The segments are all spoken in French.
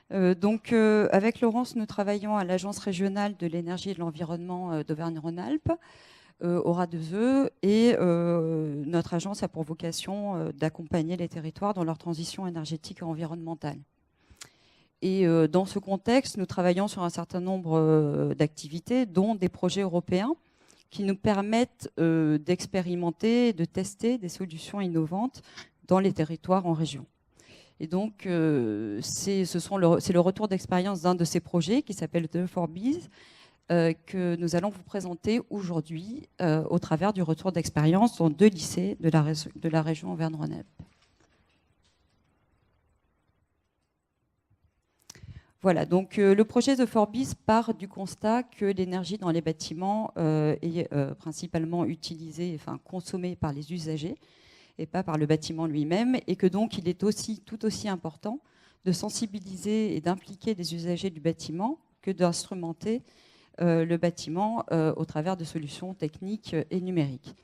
Avec Laurence, nous travaillons à l'Agence régionale de l'énergie et de l'environnement d'Auvergne-Rhône-Alpes, au RA2E, et notre agence a pour vocation d'accompagner les territoires dans leur transition énergétique et environnementale. Et dans ce contexte, nous travaillons sur un certain nombre d'activités, dont des projets européens qui nous permettent d'expérimenter, de tester des solutions innovantes dans les territoires en région. Et donc, c'est le retour d'expérience d'un de ces projets qui s'appelle The 4Bees, que nous allons vous présenter aujourd'hui au travers du retour d'expérience dans 2 lycées de la région Auvergne-Rhône-Alpes. Voilà, donc le projet The 4Bees part du constat que l'énergie dans les bâtiments est principalement utilisée, enfin consommée par les usagers et pas par le bâtiment lui-même, et que donc il est tout aussi important de sensibiliser et d'impliquer les usagers du bâtiment que d'instrumenter le bâtiment au travers de solutions techniques et numériques.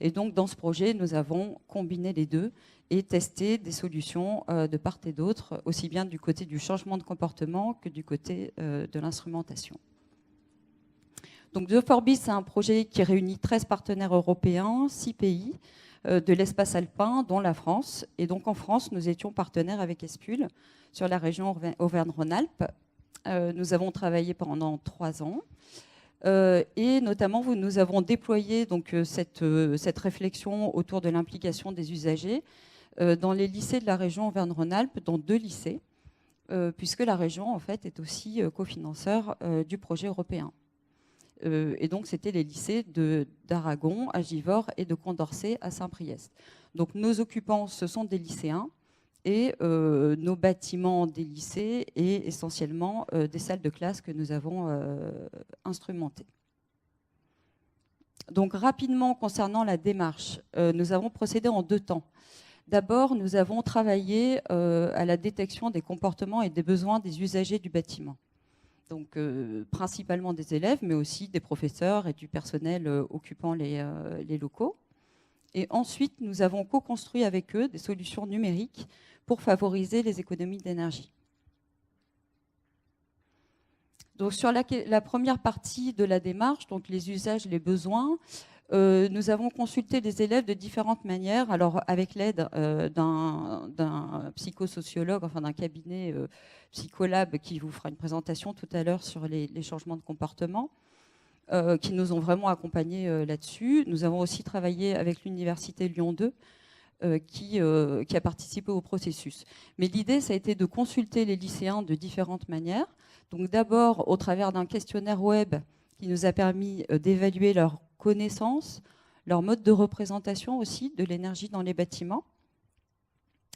Et donc dans ce projet, nous avons combiné les deux et testé des solutions de part et d'autre, aussi bien du côté du changement de comportement que du côté de l'instrumentation. Donc The 4Bees, c'est un projet qui réunit 13 partenaires européens, 6 pays, de l'espace alpin, dont la France. Et donc en France, nous étions partenaires avec Espul sur la région Auvergne-Rhône-Alpes. Nous avons travaillé pendant 3 ans. Et notamment, nous avons déployé donc, cette réflexion autour de l'implication des usagers dans les lycées de la région Auvergne-Rhône-Alpes, dans 2 lycées, puisque la région en fait, est aussi cofinanceur du projet européen. Et donc, c'était les lycées d'Aragon, à Givors et de Condorcet à Saint-Priest. Donc, nos occupants, ce sont des lycéens et nos bâtiments des lycées et essentiellement des salles de classe que nous avons instrumentées. Donc, rapidement, concernant la démarche, nous avons procédé en 2 temps. D'abord, nous avons travaillé à la détection des comportements et des besoins des usagers du bâtiment. Donc principalement des élèves, mais aussi des professeurs et du personnel occupant les locaux. Et ensuite, nous avons co-construit avec eux des solutions numériques pour favoriser les économies d'énergie. Donc sur la première partie de la démarche, donc les usages, les besoins, nous avons consulté les élèves de différentes manières, alors avec l'aide d'un psychosociologue, enfin d'un cabinet Psycholab qui vous fera une présentation tout à l'heure sur les changements de comportement, qui nous ont vraiment accompagnés là-dessus. Nous avons aussi travaillé avec l'Université Lyon 2, qui a participé au processus. Mais l'idée, ça a été de consulter les lycéens de différentes manières. Donc d'abord, au travers d'un questionnaire web qui nous a permis d'évaluer leurs connaissances, leur mode de représentation aussi de l'énergie dans les bâtiments.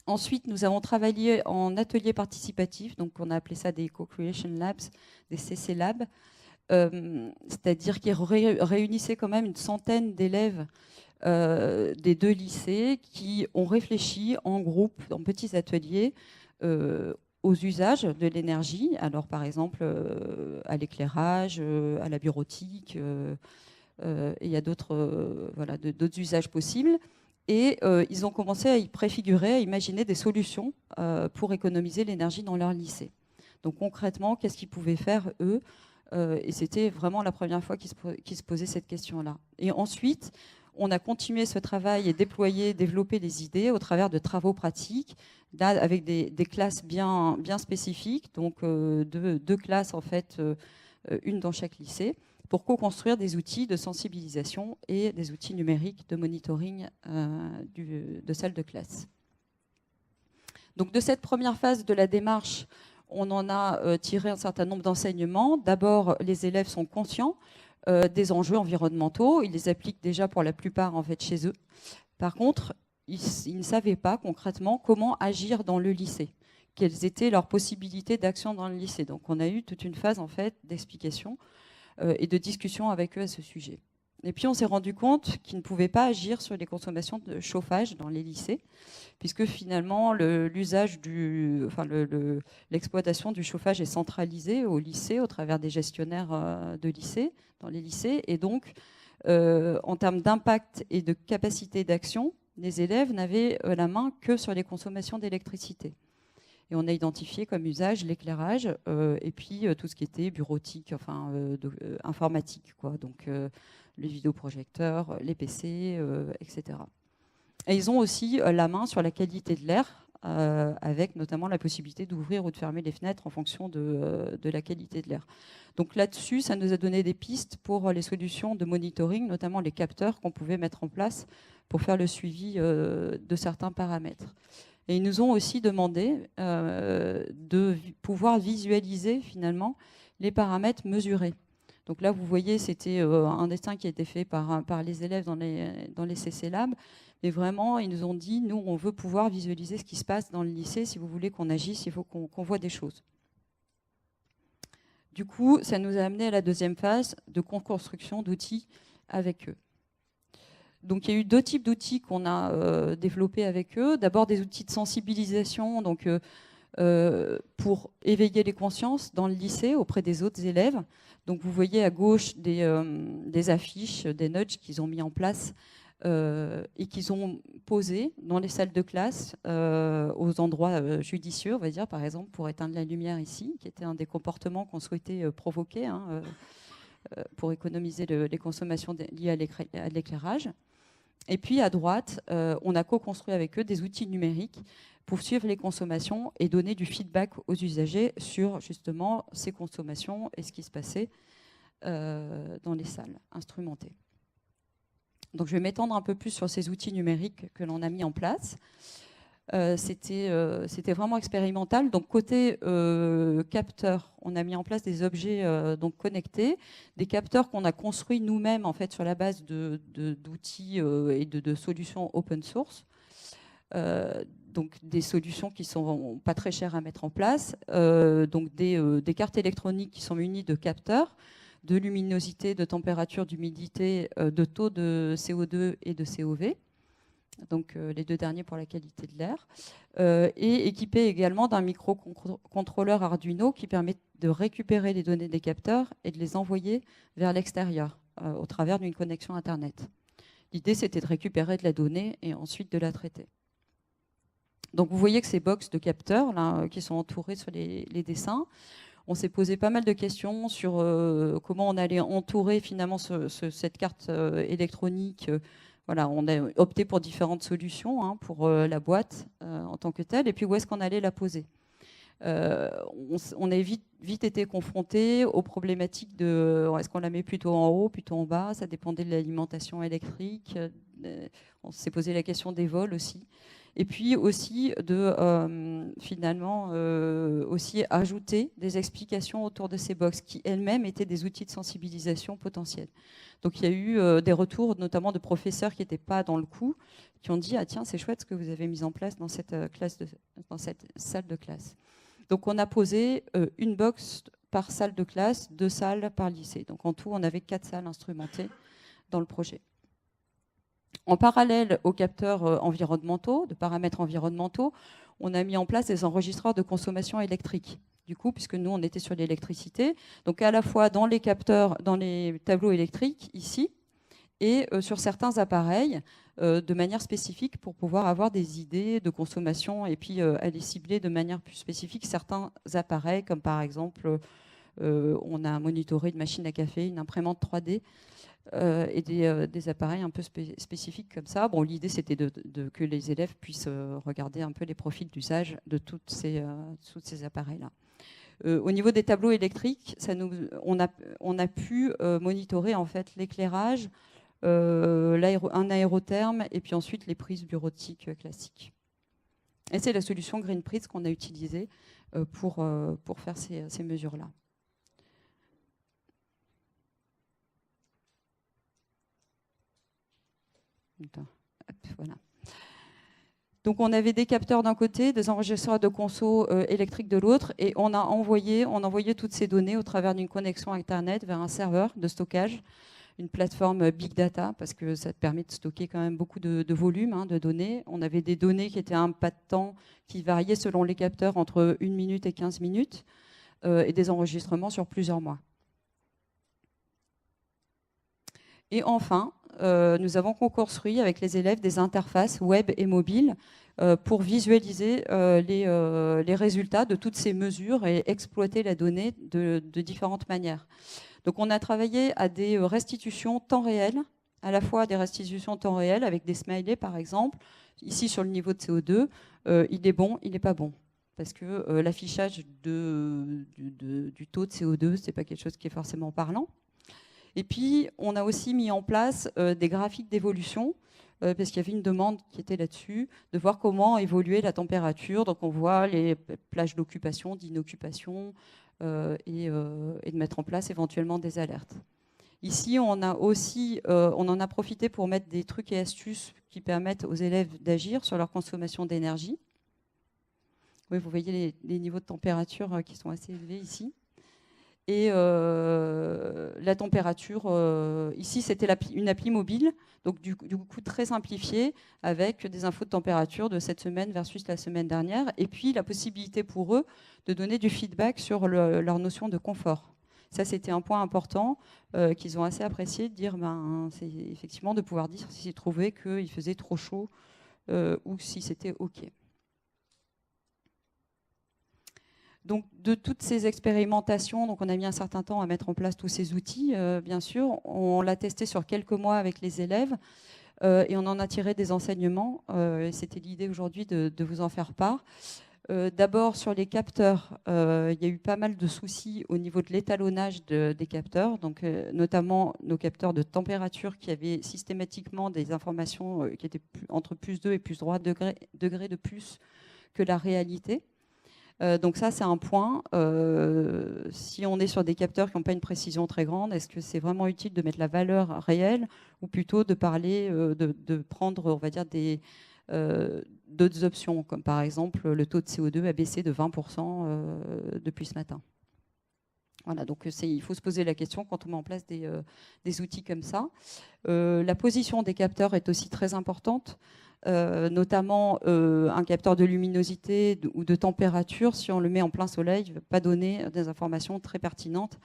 Ensuite, nous avons travaillé en ateliers participatifs, donc on a appelé ça des Co-Creation Labs, des CC Labs, c'est-à-dire qui réunissaient quand même une centaine d'élèves des 2 lycées qui ont réfléchi en groupe, en petits ateliers, aux usages de l'énergie, alors par exemple à l'éclairage, à la bureautique, et il y a d'autres voilà, d'autres usages possibles. Et ils ont commencé à y préfigurer, à imaginer des solutions pour économiser l'énergie dans leur lycée. Donc concrètement, qu'est-ce qu'ils pouvaient faire, eux et c'était vraiment la première fois qu'ils se posaient cette question-là. Et ensuite, on a continué ce travail et développé des idées au travers de travaux pratiques, là, avec des classes bien spécifiques, donc 2 classes en fait, une dans chaque lycée, pour co-construire des outils de sensibilisation et des outils numériques de monitoring de salles de classe. Donc de cette première phase de la démarche, on en a tiré un certain nombre d'enseignements. D'abord, les élèves sont conscients des enjeux environnementaux. Ils les appliquent déjà pour la plupart en fait, chez eux. Par contre, ils ne savaient pas concrètement comment agir dans le lycée, quelles étaient leurs possibilités d'action dans le lycée. Donc on a eu toute une phase en fait, d'explication et de discussion avec eux à ce sujet. Et puis on s'est rendu compte qu'ils ne pouvaient pas agir sur les consommations de chauffage dans les lycées, puisque finalement l'exploitation du chauffage est centralisée au lycée au travers des gestionnaires de lycée, dans les lycées. Et donc, en termes d'impact et de capacité d'action, les élèves n'avaient la main que sur les consommations d'électricité. Et on a identifié comme usage l'éclairage et puis tout ce qui était bureautique, enfin informatique, quoi. Donc les vidéoprojecteurs, les PC, etc. Et ils ont aussi la main sur la qualité de l'air, avec notamment la possibilité d'ouvrir ou de fermer les fenêtres en fonction de la qualité de l'air. Donc là-dessus, ça nous a donné des pistes pour les solutions de monitoring, notamment les capteurs qu'on pouvait mettre en place pour faire le suivi de certains paramètres. Et ils nous ont aussi demandé de pouvoir visualiser finalement les paramètres mesurés. Donc là, vous voyez, c'était un dessin qui a été fait par les élèves dans les CC Labs. Mais vraiment, ils nous ont dit, nous, on veut pouvoir visualiser ce qui se passe dans le lycée. Si vous voulez qu'on agisse, il faut qu'on voit des choses. Du coup, ça nous a amené à la deuxième phase de construction d'outils avec eux. Donc, il y a eu deux types d'outils qu'on a développés avec eux. D'abord, des outils de sensibilisation, donc pour éveiller les consciences dans le lycée auprès des autres élèves. Donc, vous voyez à gauche des affiches, des nudges qu'ils ont mis en place et qu'ils ont posés dans les salles de classe aux endroits judicieux, on va dire, par exemple, pour éteindre la lumière ici, qui était un des comportements qu'on souhaitait provoquer pour économiser les consommations liées à l'éclairage. Et puis à droite, on a co-construit avec eux des outils numériques pour suivre les consommations et donner du feedback aux usagers sur justement ces consommations et ce qui se passait dans les salles instrumentées. Donc je vais m'étendre un peu plus sur ces outils numériques que l'on a mis en place. C'était vraiment expérimental. Donc côté capteur, on a mis en place des objets donc connectés, des capteurs qu'on a construits nous-mêmes en fait sur la base d'outils et de solutions open source. Donc des solutions qui sont pas très chères à mettre en place. Donc des cartes électroniques qui sont munies de capteurs, de luminosité, de température, d'humidité, de taux de CO2 et de COV. Donc les deux derniers pour la qualité de l'air, et équipé également d'un microcontrôleur Arduino qui permet de récupérer les données des capteurs et de les envoyer vers l'extérieur au travers d'une connexion Internet. L'idée, c'était de récupérer de la donnée et ensuite de la traiter. Donc vous voyez que ces box de capteurs là, qui sont entourés sur les dessins, on s'est posé pas mal de questions sur comment on allait entourer finalement cette carte électronique. Voilà, on a opté pour différentes solutions pour la boîte en tant que telle, et puis où est-ce qu'on allait la poser. On a vite été confronté aux problématiques de est-ce qu'on la met plutôt en haut, plutôt en bas, ça dépendait de l'alimentation électrique. On s'est posé la question des vols aussi. Et puis aussi de finalement aussi ajouter des explications autour de ces box qui elles-mêmes étaient des outils de sensibilisation potentiels. Donc il y a eu des retours notamment de professeurs qui n'étaient pas dans le coup, qui ont dit ah tiens c'est chouette ce que vous avez mis en place dans cette salle de classe. Donc on a posé une box par salle de classe, 2 salles par lycée. Donc en tout on avait 4 salles instrumentées dans le projet. En parallèle aux capteurs environnementaux, de paramètres environnementaux, on a mis en place des enregistreurs de consommation électrique. Du coup, puisque nous, on était sur l'électricité, donc à la fois dans les capteurs, dans les tableaux électriques, ici, et sur certains appareils, de manière spécifique, pour pouvoir avoir des idées de consommation et puis aller cibler de manière plus spécifique certains appareils, comme par exemple, on a monitoré une machine à café, une imprimante 3D, et des appareils un peu spécifiques comme ça. Bon, l'idée, c'était que les élèves puissent regarder un peu les profils d'usage de tous ces appareils-là. Au niveau des tableaux électriques, on a pu monitorer en fait l'éclairage, un aérotherme et puis ensuite les prises bureautiques classiques. Et c'est la solution GreenPrise qu'on a utilisée pour faire ces mesures-là. Voilà. Donc on avait des capteurs d'un côté, des enregistreurs de conso électriques de l'autre, et on envoyait toutes ces données au travers d'une connexion Internet vers un serveur de stockage, une plateforme Big Data, parce que ça te permet de stocker quand même beaucoup de volume de données. On avait des données qui étaient à un pas de temps qui variaient selon les capteurs entre 1 minute et 15 minutes, et des enregistrements sur plusieurs mois. Et enfin, nous avons co-construit avec les élèves des interfaces web et mobiles pour visualiser les résultats de toutes ces mesures et exploiter la donnée de différentes manières. Donc on a travaillé à des restitutions temps réel, à la fois des restitutions temps réel avec des smileys par exemple. Ici sur le niveau de CO2, il est bon, il n'est pas bon. Parce que l'affichage du taux de CO2, ce n'est pas quelque chose qui est forcément parlant. Et puis on a aussi mis en place des graphiques d'évolution, parce qu'il y avait une demande qui était là-dessus, de voir comment évoluait la température. Donc on voit les plages d'occupation, d'inoccupation, et de mettre en place éventuellement des alertes. Ici, on en a profité pour mettre des trucs et astuces qui permettent aux élèves d'agir sur leur consommation d'énergie. Oui, vous voyez les niveaux de température qui sont assez élevés ici. Et la température, ici c'était une appli mobile, donc du coup très simplifiée, avec des infos de température de cette semaine versus la semaine dernière, et puis la possibilité pour eux de donner du feedback sur leur notion de confort. Ça c'était un point important qu'ils ont assez apprécié, de dire, c'est effectivement de pouvoir dire s'ils trouvaient qu'il faisait trop chaud ou si c'était OK. Donc, de toutes ces expérimentations, donc on a mis un certain temps à mettre en place tous ces outils, bien sûr. On l'a testé sur quelques mois avec les élèves et on en a tiré des enseignements. C'était l'idée aujourd'hui de vous en faire part. D'abord, sur les capteurs, il y a eu pas mal de soucis au niveau de l'étalonnage des capteurs, donc, notamment nos capteurs de température qui avaient systématiquement des informations qui étaient entre plus 2 et plus 3 degrés de plus que la réalité. Donc ça, c'est un point. Si on est sur des capteurs qui n'ont pas une précision très grande, est-ce que c'est vraiment utile de mettre la valeur réelle ou plutôt de parler, de prendre, on va dire, d'autres options, comme par exemple le taux de CO2 a baissé de 20% depuis ce matin. Voilà, donc il faut se poser la question quand on met en place des outils comme ça. La position des capteurs est aussi très importante. Notamment un capteur de luminosité ou de température, si on le met en plein soleil, ne va pas donner des informations très pertinentes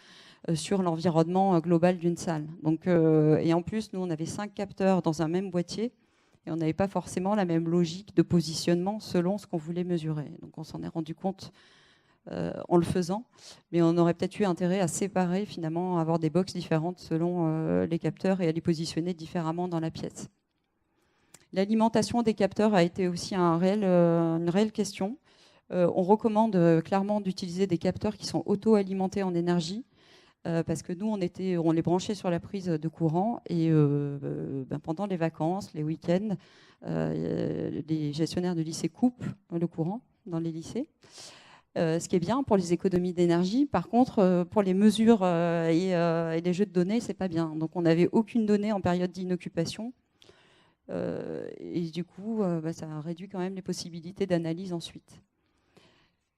sur l'environnement global d'une salle. Donc, et en plus, nous, on avait 5 capteurs dans un même boîtier et on n'avait pas forcément la même logique de positionnement selon ce qu'on voulait mesurer. Donc on s'en est rendu compte en le faisant, mais on aurait peut-être eu intérêt à séparer, finalement, à avoir des boxes différentes selon les capteurs et à les positionner différemment dans la pièce. L'alimentation des capteurs a été aussi une réelle question. On recommande clairement d'utiliser des capteurs qui sont auto-alimentés en énergie, parce que nous, on les branchait sur la prise de courant, et pendant les vacances, les week-ends, les gestionnaires de lycée coupent le courant dans les lycées. Ce qui est bien pour les économies d'énergie. Par contre, pour les mesures et les jeux de données, c'est pas bien. Donc on n'avait aucune donnée en période d'inoccupation. Et du coup, ça réduit quand même les possibilités d'analyse ensuite.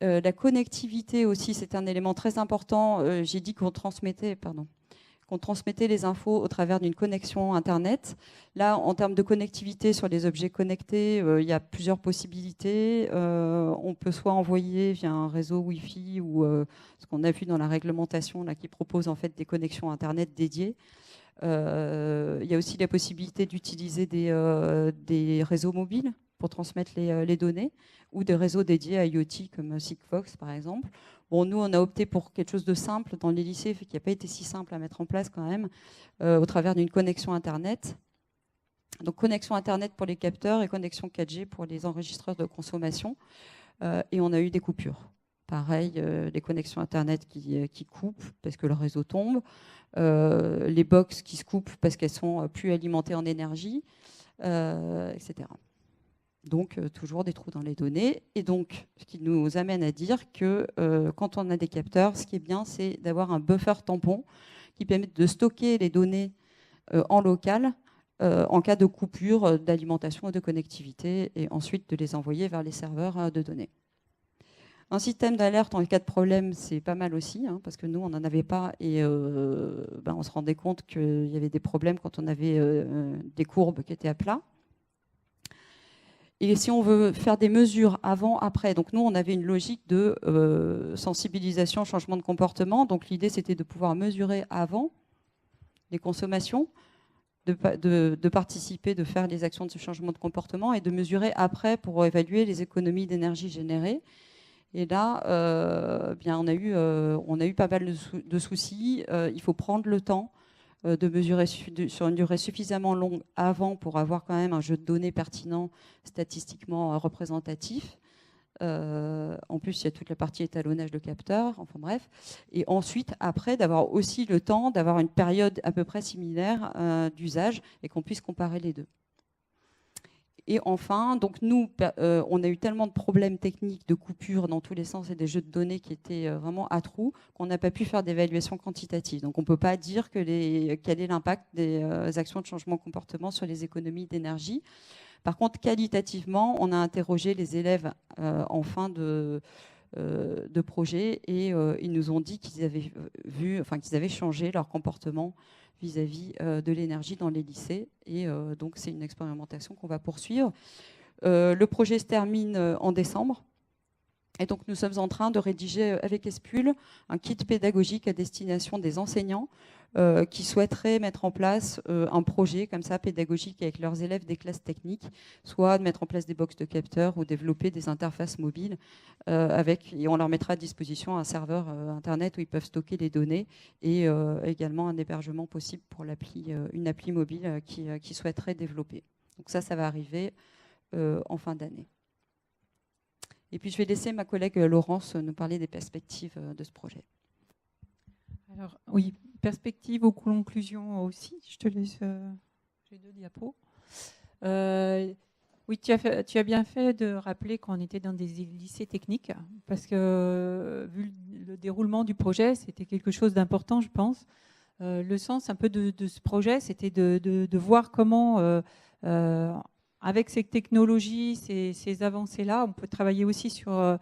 La connectivité aussi, c'est un élément très important. J'ai dit qu'on transmettait les infos au travers d'une connexion Internet. Là, en termes de connectivité sur les objets connectés, il y a plusieurs possibilités. On peut soit envoyer via un réseau Wi-Fi ou ce qu'on a vu dans la réglementation là, qui propose en fait des connexions Internet dédiées. Il y a aussi la possibilité d'utiliser des réseaux mobiles pour transmettre les données, ou des réseaux dédiés à IoT comme Sigfox par exemple. Bon, nous, on a opté pour quelque chose de simple dans les lycées, qui n'a pas été si simple à mettre en place quand même, au travers d'une connexion Internet. Donc connexion Internet pour les capteurs et connexion 4G pour les enregistreurs de consommation. Et on a eu des coupures. Pareil, les connexions Internet qui coupent parce que le réseau tombe, les box qui se coupent parce qu'elles sont plus alimentées en énergie, etc. Donc, toujours des trous dans les données. Et donc, ce qui nous amène à dire que quand on a des capteurs, ce qui est bien, c'est d'avoir un buffer tampon qui permet de stocker les données en local en cas de coupure d'alimentation ou de connectivité, et ensuite de les envoyer vers les serveurs de données. Un système d'alerte en cas de problème, c'est pas mal aussi, parce que nous, on n'en avait pas, et on se rendait compte qu'il y avait des problèmes quand on avait des courbes qui étaient à plat. Et si on veut faire des mesures avant, après, donc nous, on avait une logique de sensibilisation, changement de comportement. Donc l'idée, c'était de pouvoir mesurer avant les consommations, de participer, de faire les actions de ce changement de comportement et de mesurer après pour évaluer les économies d'énergie générées. Et là, bien, on a eu pas mal de soucis. Il faut prendre le temps de mesurer sur une durée suffisamment longue avant pour avoir quand même un jeu de données pertinent, statistiquement représentatif. En plus, il y a toute la partie étalonnage de capteurs, enfin bref. Et ensuite, après, d'avoir aussi le temps d'avoir une période à peu près similaire d'usage et qu'on puisse comparer les deux. Et enfin, donc nous, on a eu tellement de problèmes techniques, de coupures dans tous les sens et des jeux de données qui étaient vraiment à trous qu'on n'a pas pu faire d'évaluation quantitative. Donc on ne peut pas dire quel est l'impact des actions de changement de comportement sur les économies d'énergie. Par contre, qualitativement, on a interrogé les élèves en fin de projet et ils nous ont dit qu'ils avaient changé leur comportement vis-à-vis de l'énergie dans les lycées. Et donc, c'est une expérimentation qu'on va poursuivre. Le projet se termine en décembre. Et donc, nous sommes en train de rédiger avec Espul un kit pédagogique à destination des enseignants qui souhaiteraient mettre en place un projet comme ça pédagogique avec leurs élèves des classes techniques, soit de mettre en place des box de capteurs ou développer des interfaces mobiles et on leur mettra à disposition un serveur internet où ils peuvent stocker les données et également un hébergement possible pour une appli mobile qui souhaiterait développer. Donc ça va arriver en fin d'année. Et puis je vais laisser ma collègue Laurence nous parler des perspectives de ce projet. Alors oui, perspectives ou conclusions aussi. Je te laisse, j'ai 2 diapos. Oui, tu as bien fait de rappeler qu'on était dans des lycées techniques, parce que vu le déroulement du projet, c'était quelque chose d'important, je pense. Le sens un peu de ce projet, c'était de voir comment, avec ces technologies, ces avancées-là, on peut travailler aussi sur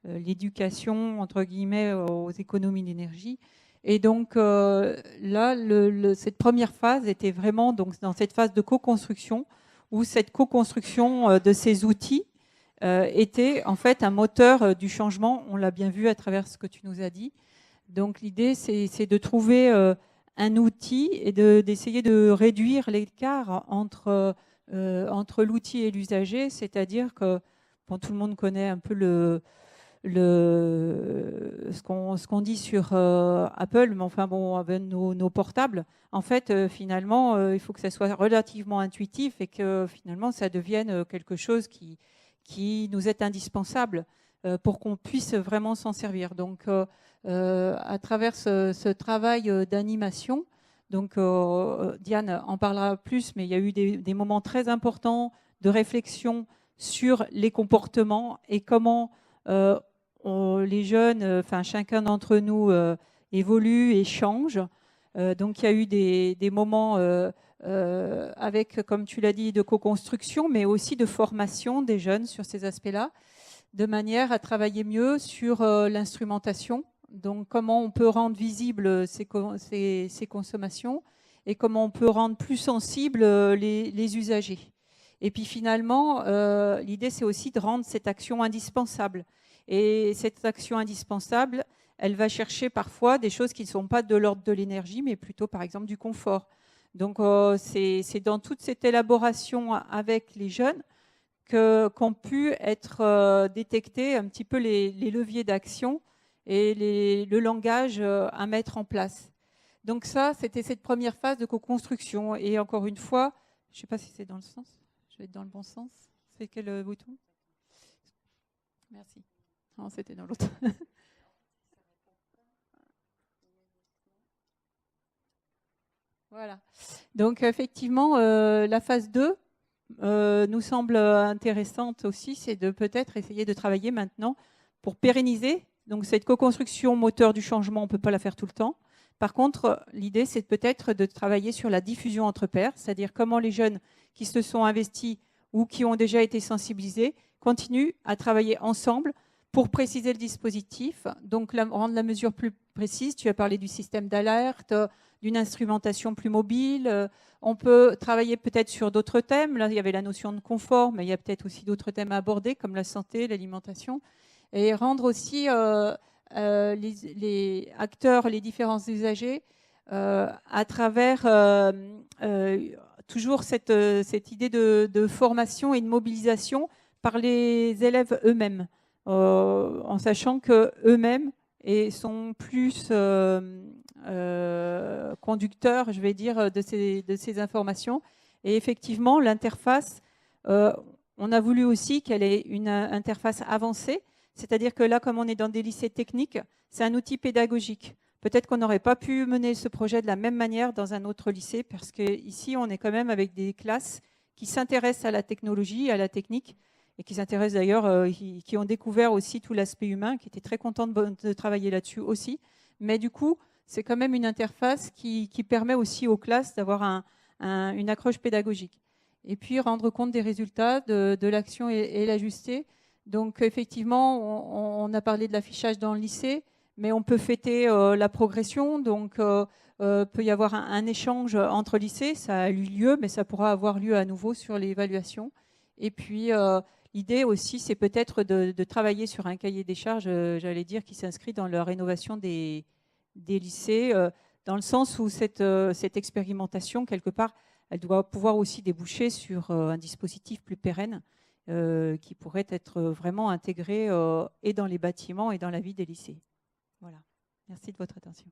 l'éducation, entre guillemets, aux économies d'énergie. Et donc là, cette première phase était vraiment donc, dans cette phase de co-construction, où cette co-construction de ces outils était en fait un moteur du changement. On l'a bien vu à travers ce que tu nous as dit. Donc l'idée, c'est de trouver un outil et d'essayer de réduire l'écart entre l'outil et l'usager, c'est-à-dire que bon, tout le monde connaît un peu ce qu'on dit sur Apple, mais enfin bon, avec nos portables, en fait, finalement, il faut que ça soit relativement intuitif et que finalement, ça devienne quelque chose qui nous est indispensable pour qu'on puisse vraiment s'en servir. Donc, à travers ce travail d'animation, donc Diane en parlera plus, mais il y a eu des moments très importants de réflexion sur les comportements et comment les jeunes, enfin chacun d'entre nous évolue et change. Donc il y a eu des moments avec, comme tu l'as dit, de co-construction, mais aussi de formation des jeunes sur ces aspects-là, de manière à travailler mieux sur l'instrumentation. Donc comment on peut rendre visibles ces consommations et comment on peut rendre plus sensibles les usagers. Et puis finalement, l'idée c'est aussi de rendre cette action indispensable. Et cette action indispensable, elle va chercher parfois des choses qui ne sont pas de l'ordre de l'énergie, mais plutôt par exemple du confort. Donc c'est dans toute cette élaboration avec les jeunes qu'ont pu être détectés un petit peu les leviers d'action et le langage à mettre en place. Donc ça, c'était cette première phase de co-construction. Et encore une fois, je ne sais pas si c'est dans le sens, je vais être dans le bon sens. C'est quel bouton? Merci. Non, c'était dans l'autre. Voilà. Donc effectivement, la phase 2 nous semble intéressante aussi, c'est de peut-être essayer de travailler maintenant pour pérenniser. Donc cette co-construction moteur du changement, on ne peut pas la faire tout le temps. Par contre, l'idée, c'est peut-être de travailler sur la diffusion entre pairs, c'est-à-dire comment les jeunes qui se sont investis ou qui ont déjà été sensibilisés continuent à travailler ensemble pour préciser le dispositif, donc rendre la mesure plus précise. Tu as parlé du système d'alerte, d'une instrumentation plus mobile. On peut travailler peut-être sur d'autres thèmes. Là, il y avait la notion de confort, mais il y a peut-être aussi d'autres thèmes à aborder, comme la santé, l'alimentation. Et rendre aussi les acteurs, les différents usagers, à travers toujours cette idée de formation et de mobilisation par les élèves eux-mêmes, en sachant qu'eux-mêmes sont plus conducteurs, je vais dire, de ces informations. Et effectivement, l'interface, on a voulu aussi qu'elle ait une interface avancée, c'est-à-dire que là, comme on est dans des lycées techniques, c'est un outil pédagogique. Peut-être qu'on n'aurait pas pu mener ce projet de la même manière dans un autre lycée, parce qu'ici, on est quand même avec des classes qui s'intéressent à la technologie, à la technique, et qui s'intéressent d'ailleurs, qui ont découvert aussi tout l'aspect humain, qui étaient très contents de travailler là-dessus aussi. Mais du coup, c'est quand même une interface qui permet aussi aux classes d'avoir une accroche pédagogique. Et puis, rendre compte des résultats de l'action et l'ajuster. Donc, effectivement, on a parlé de l'affichage dans le lycée, mais on peut fêter la progression. Donc, peut y avoir un échange entre lycées. Ça a eu lieu, mais ça pourra avoir lieu à nouveau sur l'évaluation. Et puis, l'idée aussi, c'est peut-être de travailler sur un cahier des charges, j'allais dire, qui s'inscrit dans la rénovation des lycées, dans le sens où cette expérimentation, quelque part, elle doit pouvoir aussi déboucher sur un dispositif plus pérenne qui pourrait être vraiment intégré et dans les bâtiments et dans la vie des lycées. Voilà. Merci de votre attention.